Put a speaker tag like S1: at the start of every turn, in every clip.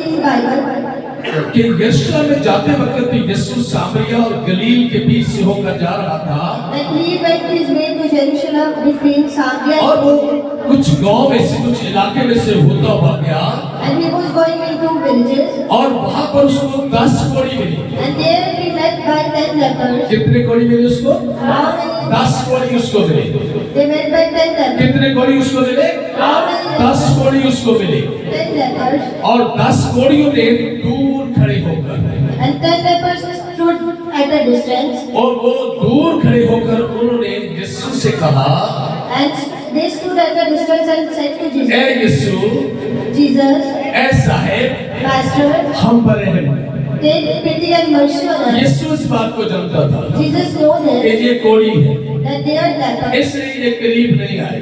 S1: in Bible
S2: कि यरूशलेम में जाते वक्त यीशु सामरिया और गलील के बीच से होकर जा रहा था
S1: that he went his way to Jerusalem between Samaria
S2: और वो कुछ गांव में से कुछ इलाके में से होता हुआ गया
S1: and he was going into villages
S2: और वहां पर उसको 10 कोड़ी मिली।
S1: and there he met by 10 lepers.
S2: कितने कोड़ी मिली उसको?
S1: How many?
S2: 10 कोड़ी उसको मिली।
S1: They met by 10 lepers.
S2: कितने कोड़ी उसको मिले? 10 कोड़ी उसको मिली
S1: 10 lepers.
S2: और 10 कोड़ियों ने दूर खड़े होकर
S1: And 10 lepers stood at a distance
S2: और वो दूर खड़े होकर उन्होंने यीशु से कहा,
S1: and they stood at a distance and said to
S2: I
S1: Jesus,
S2: Yeshu,
S1: Jesus,
S2: I Saheb,
S1: Master,
S2: हम पर रहम कर।
S1: take pity and mercy on us.
S2: यीशु इस बात को जानता था
S1: Jesus knows
S2: कि
S1: this,
S2: ये कोड़ी है,
S1: that they are lepers.
S2: इसलिए ये करीब नहीं आए।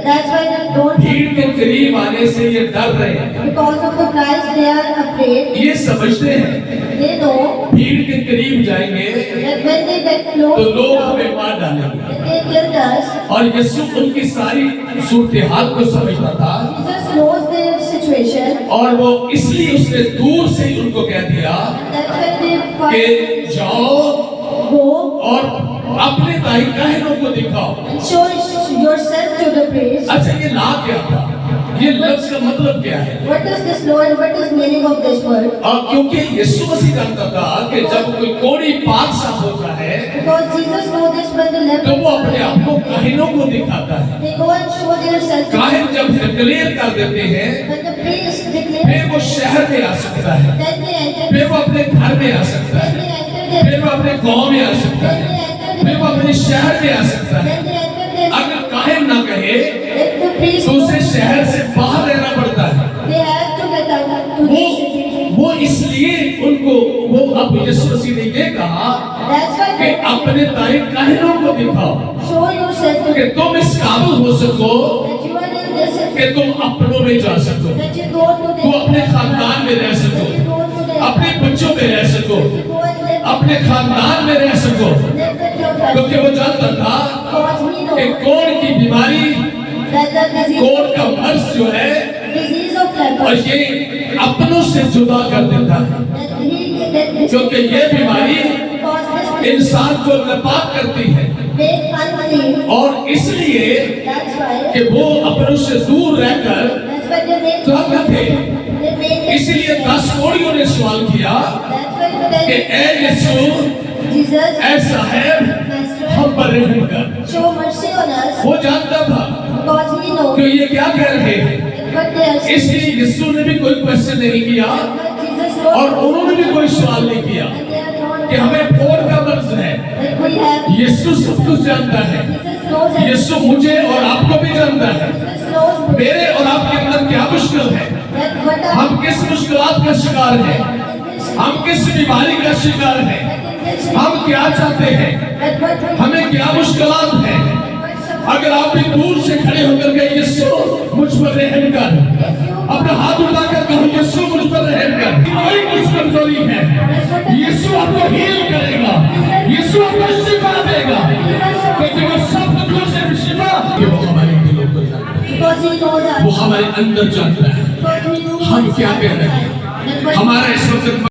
S1: That's why they don't,
S2: भीड़ के करीब आने से ये डर रहे हैं।
S1: because of the Christ they are afraid.
S2: ये समझते हैं
S1: They know
S2: भीड़ के करीब जाएंगे
S1: that when they get
S2: तो
S1: close,
S2: लोग हमें मार डालेंगे
S1: that they kill us.
S2: और यीशु उनकी सारी सूरत हाल को समझता था
S1: Jesus knows their situation.
S2: और वो इसलिए उसने दूर से ही उनको कह दिया
S1: That's why they
S2: कि
S1: first
S2: जाओ
S1: go
S2: और अपने दाई काहिनों को दिखाओ।
S1: and show yourself to the priest.
S2: अच्छा, ये ला क्या था? ये लफ्ज का मतलब क्या है?
S1: What is this law and what is meaning of this word?
S2: और क्योंकि यीशु मसीह जानता था कि जब कोई कोड़ी पाक साफ होता है
S1: Because Jesus knows this when the
S2: तो वो
S1: lepers
S2: अपने आप को काहिनों को दिखाता है।
S1: they go and show their self.
S2: काहिन जब डिक्लेयर कर देते हैं
S1: When the priest declares,
S2: फिर वो शहर में आ सकता है,
S1: then they enter.
S2: फिर वो अपने घर में आ सकता
S1: Then
S2: है,
S1: they enter their.
S2: फिर वो अपने गांव में आ सकता
S1: Then
S2: है,
S1: they enter
S2: फिर वो
S1: their.
S2: अपने शहर में आ सकता है।
S1: Then they enter their.
S2: अगर काहिन ना कहे
S1: If the priest
S2: तो उसे
S1: knows,
S2: शहर से बाहर रहना पड़ता है।
S1: they have to get out to the city.
S2: वो इसलिए उनको वो अब यीशु मसीह ने ये कहा
S1: That's why
S2: कि अपने दाई काहिनों को दिखाओ
S1: show yourself to
S2: कि तुम इस काबिल हो सको
S1: that you are in this.
S2: कि तुम अपनों में जा सको,
S1: That you go to the.
S2: तो अपने खानदान में रह सको,
S1: That you go to the.
S2: अपने बच्चों में रह सको,
S1: You go and live.
S2: अपने खानदान में रह सको,
S1: Live with your
S2: क्योंकि
S1: family.
S2: वो जानता था
S1: Because we
S2: कि
S1: know
S2: कोढ़ की बीमारी,
S1: that the disease.
S2: कोढ़ का मर्ज जो है
S1: Disease of
S2: और
S1: leper.
S2: ये अपनों से जुदा कर देता है,
S1: That he
S2: क्योंकि ये बीमारी
S1: because this
S2: इंसान को नापाक करती है
S1: make unclean.
S2: और इसलिए
S1: That's why.
S2: कि वो अपनों से दूर रहकर
S1: That's why they make.
S2: तंग थे।
S1: They make.
S2: इसलिए 10 कोड़ियों ने सवाल किया
S1: That's why
S2: कि
S1: they.
S2: I Yeshu,
S1: Jesus.
S2: I Saheb,
S1: Master.
S2: हम पर रहम कर।
S1: Show mercy on us.
S2: वो जानता था
S1: Because we know
S2: कि ये क्या कह रहे हैं,
S1: what they are saying.
S2: इसलिए यीशु ने भी कोई क्वेश्चन नहीं किया
S1: But Jesus knows.
S2: और उन्होंने भी कोई सवाल नहीं किया
S1: And they are not.
S2: कि हमें फोड़ का मर्ज है।
S1: That we have.
S2: यीशु सब कुछ जानता है,
S1: Jesus knows. that-
S2: यीशु मुझे और आपको भी जानता है,
S1: Jesus knows.
S2: मेरे और आपके अंदर क्या मुश्किल है,
S1: That what are.
S2: हम किस मुश्किलात का शिकार हैं, हम किस बीमारी का शिकार हैं, हम क्या चाहते हैं,
S1: That what we.
S2: हमें क्या मुश्किलात हैं। अगर आप भी दूर से खड़े होकर के यीशु मुझ पर रहम कर, अपना हाथ उठाकर कहो यीशु मुझ पर रहम कर, कोई कुछ कमजोरी है, यीशु आपको हील करेगा, यीशु आपको शिफा देगा, क्योंकि वो सब कुछ से शिफा वो हमारे दिलों को जानता है,
S1: Because he knows us.
S2: वो हमारे अंदर जानता है
S1: Because we know
S2: हम क्या कह रहे हैं।
S1: that what
S2: हमारा इस वक्त